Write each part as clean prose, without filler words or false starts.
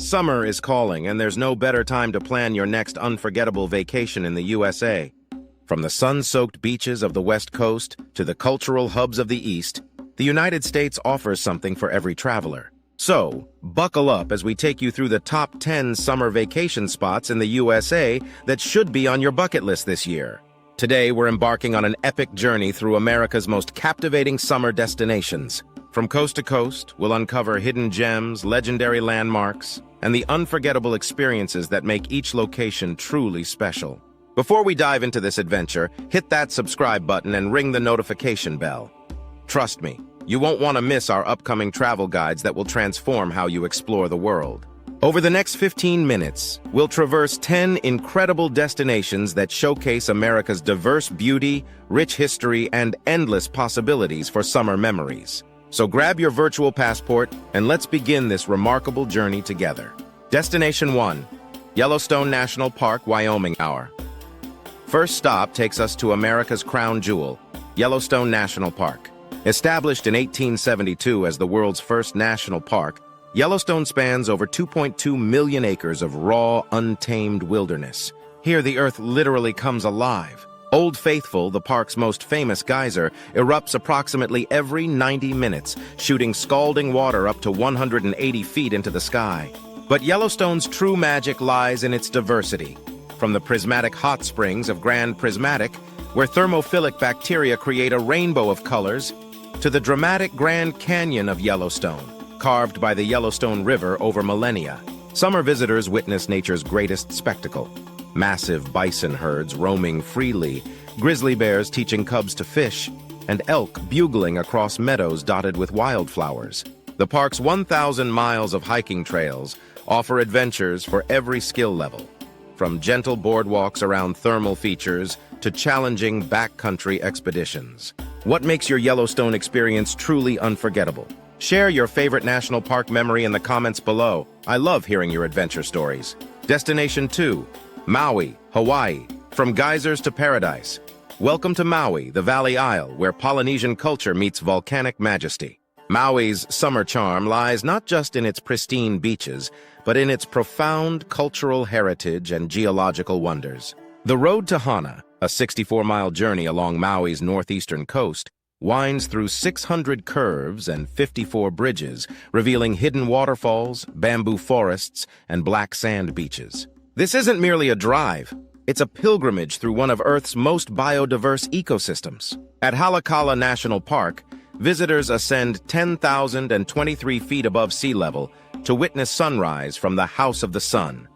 Summer is calling, and there's no better time to plan your next unforgettable vacation in the USA. From the sun-soaked beaches of the West Coast to the cultural hubs of the East, the United States offers something for every traveler. So, buckle up as we take you through the top 10 summer vacation spots in the USA that should be on your bucket list this year. Today, we're embarking on an epic journey through America's most captivating summer destinations. From coast to coast, we'll uncover hidden gems, legendary landmarks, and the unforgettable experiences that make each location truly special. Before we dive into this adventure, hit that subscribe button and ring the notification bell. Trust me, you won't want to miss our upcoming travel guides that will transform how you explore the world. Over the next 15 minutes, we'll traverse 10 incredible destinations that showcase America's diverse beauty, rich history, and endless possibilities for summer memories. So grab your virtual passport and let's begin this remarkable journey together. Destination 1, Yellowstone National Park, Wyoming. Our first stop takes us to America's crown jewel, Yellowstone National Park. Established in 1872 as the world's first national park, Yellowstone spans over 2.2 million acres of raw, untamed wilderness. Here, the earth literally comes alive. Old Faithful, the park's most famous geyser, erupts approximately every 90 minutes, shooting scalding water up to 180 feet into the sky. But Yellowstone's true magic lies in its diversity. From the prismatic hot springs of Grand Prismatic, where thermophilic bacteria create a rainbow of colors, to the dramatic Grand Canyon of Yellowstone, carved by the Yellowstone River over millennia. Summer visitors witness nature's greatest spectacle. Massive bison herds roaming freely, grizzly bears teaching cubs to fish, and elk bugling across meadows dotted with wildflowers. The park's 1,000 miles of hiking trails offer adventures for every skill level, from gentle boardwalks around thermal features to challenging backcountry expeditions. What makes your Yellowstone experience truly unforgettable? Share your favorite national park memory in the comments below. I love hearing your adventure stories. Destination 2, Maui, Hawaii. From geysers to paradise. Welcome to Maui, the Valley Isle, where Polynesian culture meets volcanic majesty. Maui's summer charm lies not just in its pristine beaches, but in its profound cultural heritage and geological wonders. The road to Hana, a 64-mile journey along Maui's northeastern coast, winds through 600 curves and 54 bridges, revealing hidden waterfalls, bamboo forests, and black sand beaches. This isn't merely a drive, it's a pilgrimage through one of Earth's most biodiverse ecosystems. At Haleakala National Park, visitors ascend 10,023 feet above sea level to witness sunrise from the House of the Sun.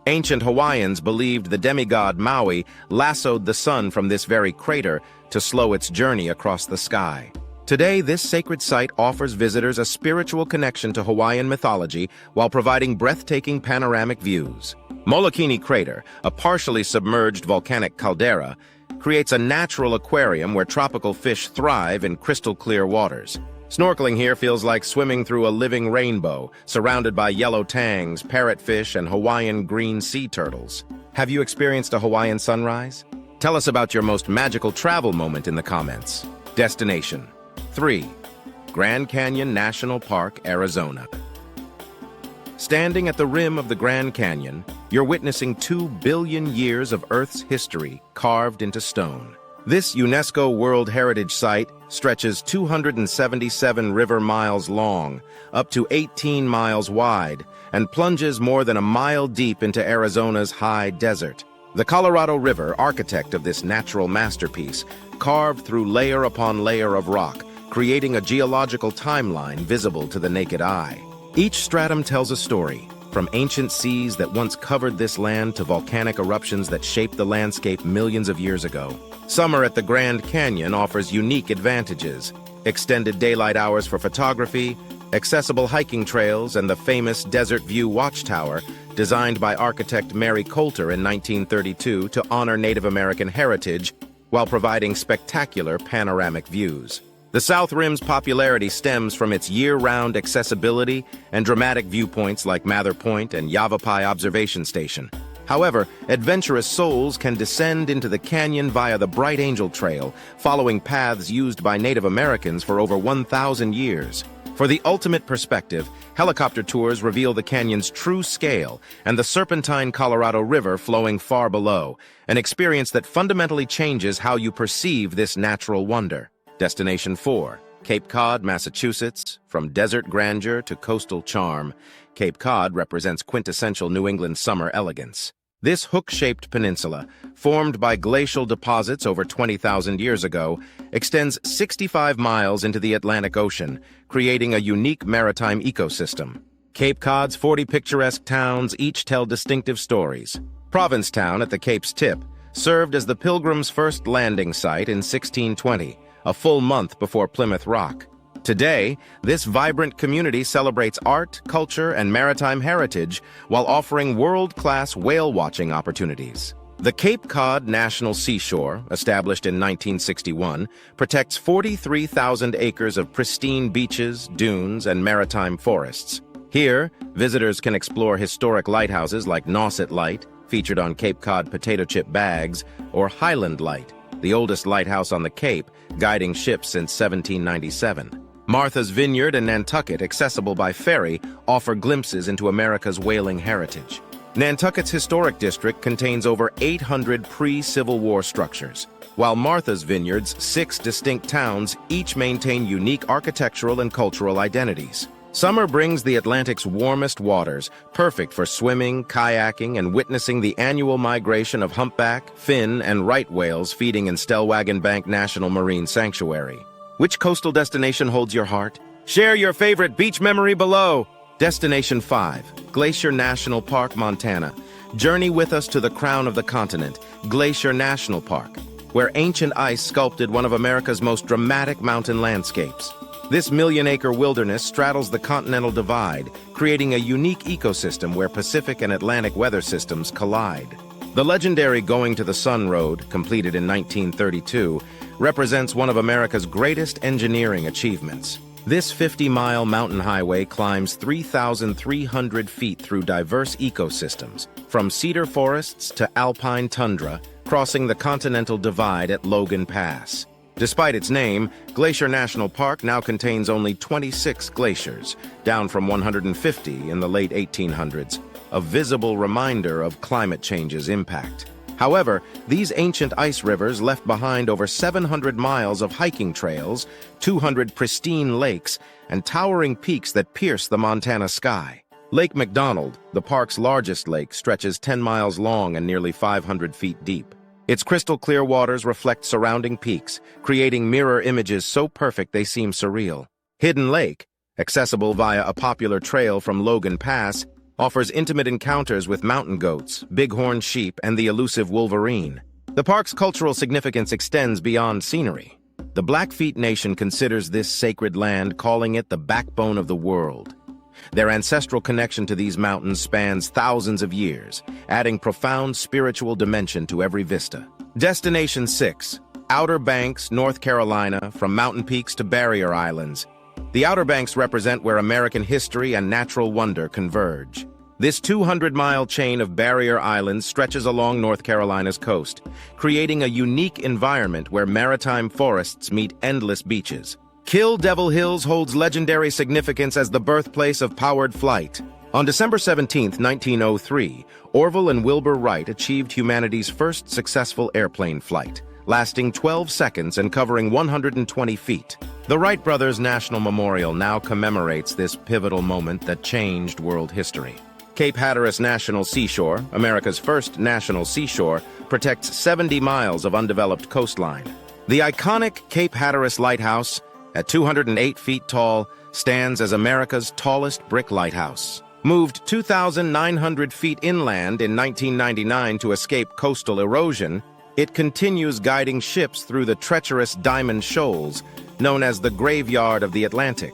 Ancient Hawaiians believed the demigod Maui lassoed the sun from this very crater to slow its journey across the sky. Today, this sacred site offers visitors a spiritual connection to Hawaiian mythology while providing breathtaking panoramic views. Molokini Crater, a partially submerged volcanic caldera, creates a natural aquarium where tropical fish thrive in crystal-clear waters. Snorkeling here feels like swimming through a living rainbow, surrounded by yellow tangs, parrotfish, and Hawaiian green sea turtles. Have you experienced a Hawaiian sunrise? Tell us about your most magical travel moment in the comments. Destination 3, Grand Canyon National Park, Arizona. Standing at the rim of the Grand Canyon, you're witnessing 2 billion years of Earth's history carved into stone. This UNESCO World Heritage Site stretches 277 river miles long, up to 18 miles wide, and plunges more than a mile deep into Arizona's high desert. The Colorado River, architect of this natural masterpiece, carved through layer upon layer of rock, creating a geological timeline visible to the naked eye. Each stratum tells a story, from ancient seas that once covered this land to volcanic eruptions that shaped the landscape millions of years ago. Summer at the Grand Canyon offers unique advantages: extended daylight hours for photography, accessible hiking trails, and the famous Desert View Watchtower, designed by architect Mary Coulter in 1932 to honor Native American heritage while providing spectacular panoramic views. The South Rim's popularity stems from its year-round accessibility and dramatic viewpoints like Mather Point and Yavapai Observation Station. However, adventurous souls can descend into the canyon via the Bright Angel Trail, following paths used by Native Americans for over 1,000 years. For the ultimate perspective, helicopter tours reveal the canyon's true scale and the serpentine Colorado River flowing far below, an experience that fundamentally changes how you perceive this natural wonder. Destination 4, Cape Cod, Massachusetts. From desert grandeur to coastal charm, Cape Cod represents quintessential New England summer elegance. This hook-shaped peninsula, formed by glacial deposits over 20,000 years ago, extends 65 miles into the Atlantic Ocean, creating a unique maritime ecosystem. Cape Cod's 40 picturesque towns each tell distinctive stories. Provincetown at the Cape's tip served as the Pilgrims' first landing site in 1620, a full month before Plymouth Rock. Today, this vibrant community celebrates art, culture, and maritime heritage while offering world-class whale-watching opportunities. The Cape Cod National Seashore, established in 1961, protects 43,000 acres of pristine beaches, dunes, and maritime forests. Here, visitors can explore historic lighthouses like Nauset Light, featured on Cape Cod potato chip bags, or Highland Light, the oldest lighthouse on the Cape, guiding ships since 1797. Martha's Vineyard and Nantucket, accessible by ferry, offer glimpses into America's whaling heritage. Nantucket's historic district contains over 800 pre-Civil War structures, while Martha's Vineyard's 6 distinct towns each maintain unique architectural and cultural identities. Summer brings the Atlantic's warmest waters, perfect for swimming, kayaking, and witnessing the annual migration of humpback, fin, and right whales feeding in Stellwagen Bank National Marine Sanctuary. Which coastal destination holds your heart? Share your favorite beach memory below. Destination 5, Glacier National Park, Montana. Journey with us to the crown of the continent, Glacier National Park, where ancient ice sculpted one of America's most dramatic mountain landscapes. This million-acre wilderness straddles the Continental Divide, creating a unique ecosystem where Pacific and Atlantic weather systems collide. The legendary Going to the Sun Road, completed in 1932, represents one of America's greatest engineering achievements. This 50-mile mountain highway climbs 3,300 feet through diverse ecosystems, from cedar forests to alpine tundra, crossing the Continental Divide at Logan Pass. Despite its name, Glacier National Park now contains only 26 glaciers, down from 150 in the late 1800s, a visible reminder of climate change's impact. However, these ancient ice rivers left behind over 700 miles of hiking trails, 200 pristine lakes, and towering peaks that pierce the Montana sky. Lake McDonald, the park's largest lake, stretches 10 miles long and nearly 500 feet deep. Its crystal-clear waters reflect surrounding peaks, creating mirror images so perfect they seem surreal. Hidden Lake, accessible via a popular trail from Logan Pass, offers intimate encounters with mountain goats, bighorn sheep, and the elusive wolverine. The park's cultural significance extends beyond scenery. The Blackfeet Nation considers this sacred land, calling it the backbone of the world. Their ancestral connection to these mountains spans thousands of years, adding profound spiritual dimension to every vista. Destination 6, Outer Banks, North Carolina, from mountain peaks to barrier islands. The Outer Banks represent where American history and natural wonder converge. This 200-mile chain of barrier islands stretches along North Carolina's coast, creating a unique environment where maritime forests meet endless beaches. Kill Devil Hills holds legendary significance as the birthplace of powered flight. On December 17, 1903, Orville and Wilbur Wright achieved humanity's first successful airplane flight, lasting 12 seconds and covering 120 feet. The Wright Brothers National Memorial now commemorates this pivotal moment that changed world history. Cape Hatteras National Seashore, America's first national seashore, protects 70 miles of undeveloped coastline. The iconic Cape Hatteras Lighthouse, at 208 feet tall, stands as America's tallest brick lighthouse. Moved 2,900 feet inland in 1999 to escape coastal erosion, it continues guiding ships through the treacherous Diamond Shoals, known as the Graveyard of the Atlantic.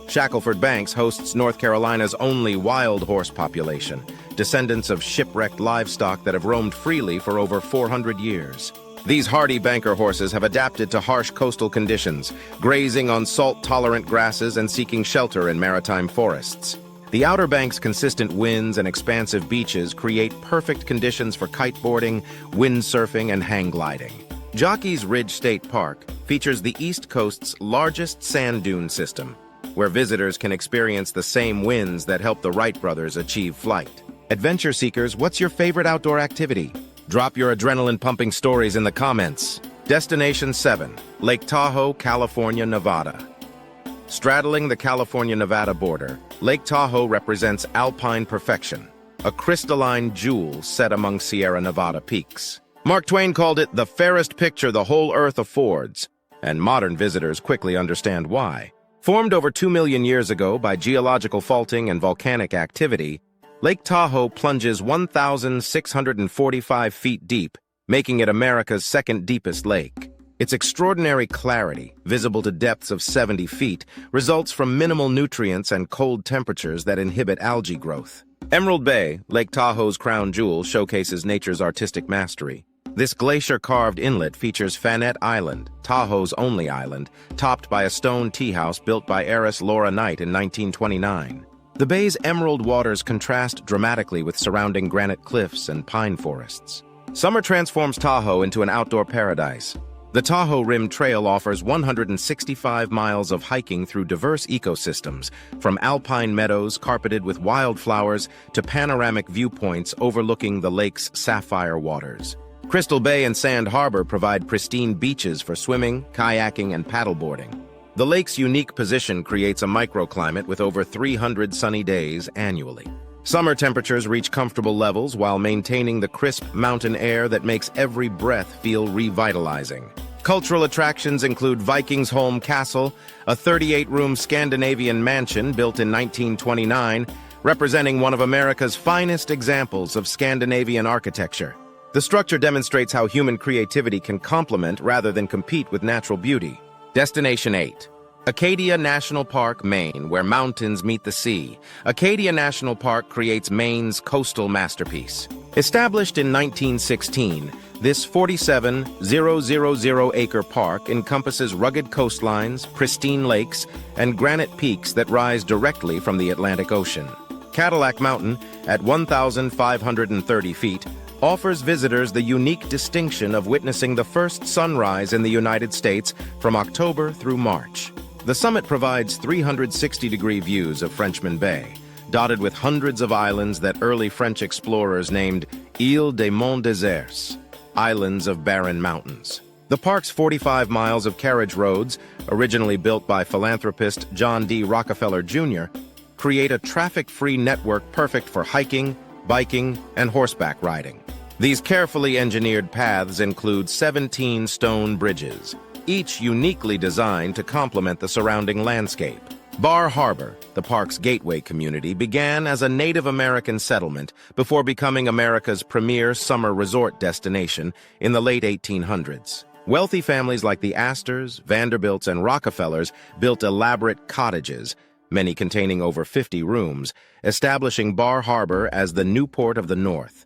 Shackelford Banks hosts North Carolina's only wild horse population, descendants of shipwrecked livestock that have roamed freely for over 400 years. These hardy banker horses have adapted to harsh coastal conditions, grazing on salt-tolerant grasses and seeking shelter in maritime forests. The Outer Banks' consistent winds and expansive beaches create perfect conditions for kiteboarding, windsurfing, and hang gliding. Jockey's Ridge State Park features the East Coast's largest sand dune system. where visitors can experience the same winds that helped the Wright brothers achieve flight. Adventure seekers, what's your favorite outdoor activity? Drop your adrenaline-pumping stories in the comments. Destination 7, Lake Tahoe, California, Nevada. Straddling the California-Nevada border, Lake Tahoe represents alpine perfection, a crystalline jewel set among Sierra Nevada peaks. Mark Twain called it the fairest picture the whole earth affords, and modern visitors quickly understand why. Formed over 2 million years ago by geological faulting and volcanic activity, Lake Tahoe plunges 1,645 feet deep, making it America's second deepest lake. Its extraordinary clarity, visible to depths of 70 feet, results from minimal nutrients and cold temperatures that inhibit algae growth. Emerald Bay, Lake Tahoe's crown jewel, showcases nature's artistic mastery. This glacier-carved inlet features Fanette Island, Tahoe's only island, topped by a stone tea house built by heiress Laura Knight in 1929. The bay's emerald waters contrast dramatically with surrounding granite cliffs and pine forests. Summer transforms Tahoe into an outdoor paradise. The Tahoe Rim Trail offers 165 miles of hiking through diverse ecosystems, from alpine meadows carpeted with wildflowers to panoramic viewpoints overlooking the lake's sapphire waters. Crystal Bay and Sand Harbor provide pristine beaches for swimming, kayaking, and paddleboarding. The lake's unique position creates a microclimate with over 300 sunny days annually. Summer temperatures reach comfortable levels while maintaining the crisp mountain air that makes every breath feel revitalizing. Cultural attractions include Vikings Holm Castle, a 38-room Scandinavian mansion built in 1929, representing one of America's finest examples of Scandinavian architecture. The structure demonstrates how human creativity can complement rather than compete with natural beauty. Destination 8. Acadia National Park, Maine, where mountains meet the sea. Acadia National Park creates Maine's coastal masterpiece. Established in 1916, this 47,000-acre park encompasses rugged coastlines, pristine lakes, and granite peaks that rise directly from the Atlantic Ocean. Cadillac Mountain, at 1,530 feet, offers visitors the unique distinction of witnessing the first sunrise in the United States from October through March. The summit provides 360-degree views of Frenchman Bay, dotted with hundreds of islands that early French explorers named Îles des Monts Déserts, islands of barren mountains. The park's 45 miles of carriage roads, originally built by philanthropist John D. Rockefeller Jr., create a traffic-free network perfect for hiking, biking, and horseback riding. These carefully engineered paths include 17 stone bridges, each uniquely designed to complement the surrounding landscape. Bar Harbor, the park's gateway community, began as a Native American settlement before becoming America's premier summer resort destination in the late 1800s. Wealthy families like the Astors, Vanderbilts, and Rockefellers built elaborate cottages, many containing over 50 rooms, establishing Bar Harbor as the Newport of the North.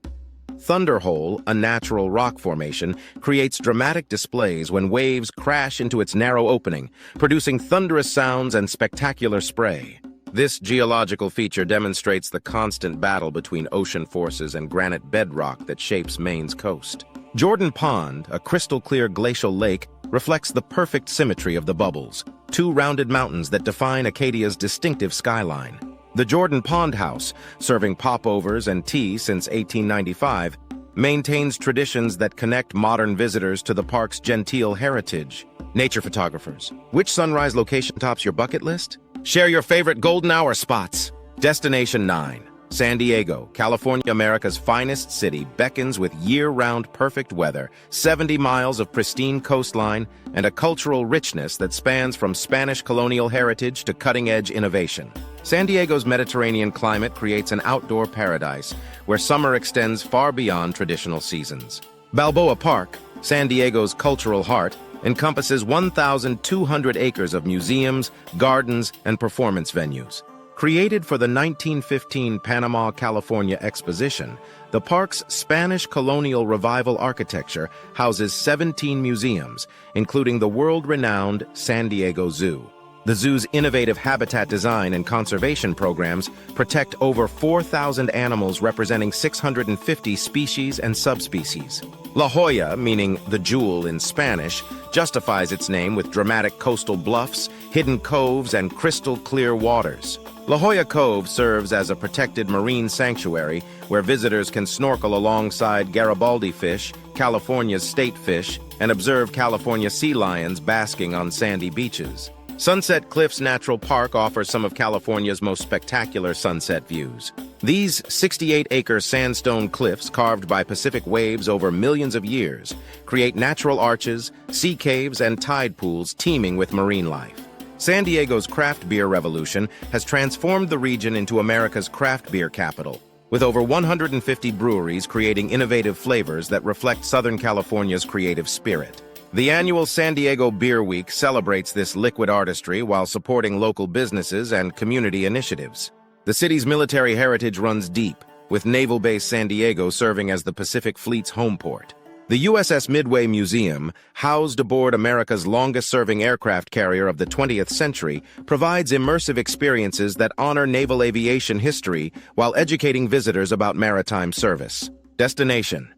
Thunderhole, a natural rock formation, creates dramatic displays when waves crash into its narrow opening, producing thunderous sounds and spectacular spray. This geological feature demonstrates the constant battle between ocean forces and granite bedrock that shapes Maine's coast. Jordan Pond, a crystal-clear glacial lake, reflects the perfect symmetry of the bubbles, two rounded mountains that define Acadia's distinctive skyline. The Jordan Pond House, serving popovers and tea since 1895, maintains traditions that connect modern visitors to the park's genteel heritage. Nature photographers, which sunrise location tops your bucket list? Share your favorite golden hour spots. Destination 9. San Diego, California, America's finest city, beckons with year-round perfect weather, 70 miles of pristine coastline, and a cultural richness that spans from Spanish colonial heritage to cutting-edge innovation. San Diego's Mediterranean climate creates an outdoor paradise where summer extends far beyond traditional seasons. Balboa Park, San Diego's cultural heart, encompasses 1,200 acres of museums, gardens, and performance venues. Created for the 1915 Panama, California Exposition, the park's Spanish colonial revival architecture houses 17 museums, including the world-renowned San Diego Zoo. The zoo's innovative habitat design and conservation programs protect over 4,000 animals representing 650 species and subspecies. La Jolla, meaning the jewel in Spanish, justifies its name with dramatic coastal bluffs, hidden coves, and crystal-clear waters. La Jolla Cove serves as a protected marine sanctuary where visitors can snorkel alongside Garibaldi fish, California's state fish, and observe California sea lions basking on sandy beaches. Sunset Cliffs Natural Park offers some of California's most spectacular sunset views. These 68-acre sandstone cliffs, carved by Pacific waves over millions of years, create natural arches, sea caves, and tide pools teeming with marine life. San Diego's craft beer revolution has transformed the region into America's craft beer capital, with over 150 breweries creating innovative flavors that reflect Southern California's creative spirit. The annual San Diego Beer Week celebrates this liquid artistry while supporting local businesses and community initiatives. The city's military heritage runs deep, with Naval Base San Diego serving as the Pacific Fleet's home port. The USS Midway Museum, housed aboard America's longest-serving aircraft carrier of the 20th century, provides immersive experiences that honor naval aviation history while educating visitors about maritime service. Destination: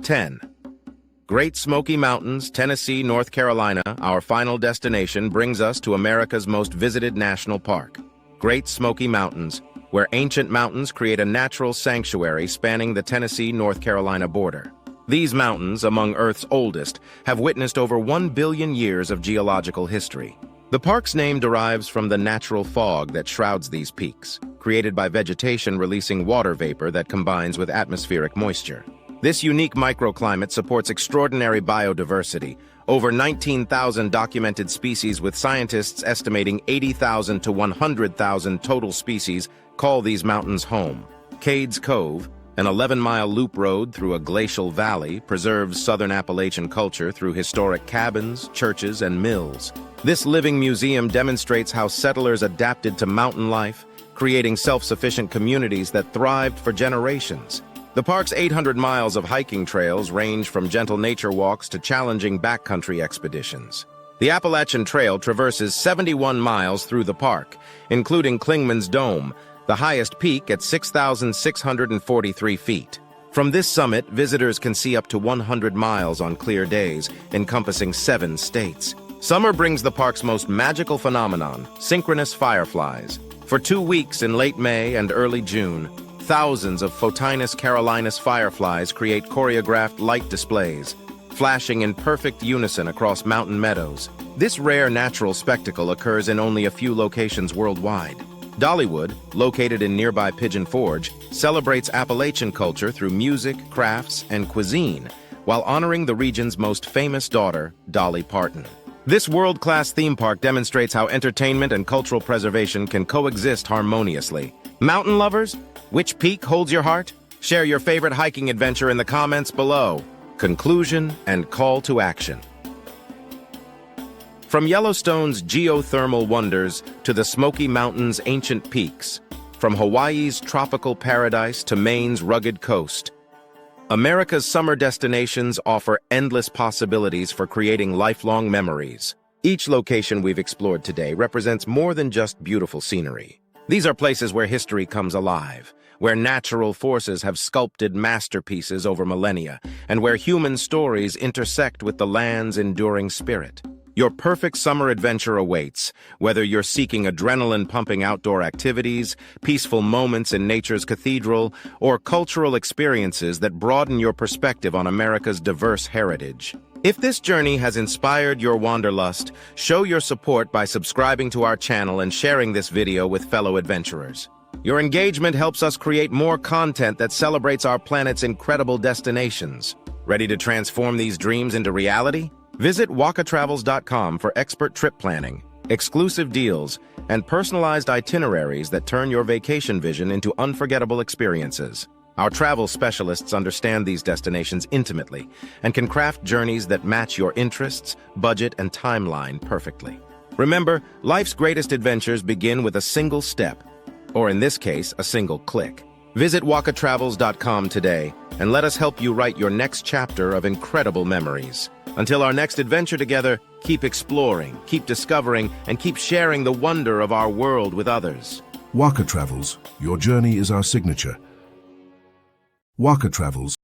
10. Great Smoky Mountains, Tennessee, North Carolina. Our final destination brings us to America's most visited national park, Great Smoky Mountains, where ancient mountains create a natural sanctuary spanning the Tennessee-North Carolina border. These mountains, among Earth's oldest, have witnessed over 1 billion years of geological history. The park's name derives from the natural fog that shrouds these peaks, created by vegetation releasing water vapor that combines with atmospheric moisture. This unique microclimate supports extraordinary biodiversity, over 19,000 documented species, with scientists estimating 80,000 to 100,000 total species call these mountains home. Cades Cove, an 11-mile loop road through a glacial valley, preserves southern Appalachian culture through historic cabins, churches, and mills. This living museum demonstrates how settlers adapted to mountain life, creating self-sufficient communities that thrived for generations. The park's 800 miles of hiking trails range from gentle nature walks to challenging backcountry expeditions. The Appalachian Trail traverses 71 miles through the park, including Clingman's Dome, the highest peak at 6,643 feet. From this summit, visitors can see up to 100 miles on clear days, encompassing 7 states. Summer brings the park's most magical phenomenon, synchronous fireflies. For 2 weeks in late May and early June, thousands of Photinus carolinus fireflies create choreographed light displays, flashing in perfect unison across mountain meadows. This rare natural spectacle occurs in only a few locations worldwide. Dollywood, located in nearby Pigeon Forge, celebrates Appalachian culture through music, crafts, and cuisine, while honoring the region's most famous daughter, Dolly Parton. This world-class theme park demonstrates how entertainment and cultural preservation can coexist harmoniously. Mountain lovers, which peak holds your heart? Share your favorite hiking adventure in the comments below. Conclusion and call to action. From Yellowstone's geothermal wonders to the Smoky Mountains' ancient peaks, from Hawaii's tropical paradise to Maine's rugged coast, America's summer destinations offer endless possibilities for creating lifelong memories. Each location we've explored today represents more than just beautiful scenery. These are places where history comes alive, where natural forces have sculpted masterpieces over millennia, and where human stories intersect with the land's enduring spirit. Your perfect summer adventure awaits, whether you're seeking adrenaline-pumping outdoor activities, peaceful moments in nature's cathedral, or cultural experiences that broaden your perspective on America's diverse heritage. If this journey has inspired your wanderlust, show your support by subscribing to our channel and sharing this video with fellow adventurers. Your engagement helps us create more content that celebrates our planet's incredible destinations. Ready to transform these dreams into reality? Visit Wakatravels.com for expert trip planning, exclusive deals, and personalized itineraries that turn your vacation vision into unforgettable experiences. Our travel specialists understand these destinations intimately and can craft journeys that match your interests, budget, and timeline perfectly. Remember, life's greatest adventures begin with a single step, or in this case, a single click. Visit Wakatravels.com today and let us help you write your next chapter of incredible memories. Until our next adventure together, keep exploring, keep discovering, and keep sharing the wonder of our world with others. Wakatravels, your journey is our signature. Wakatravels.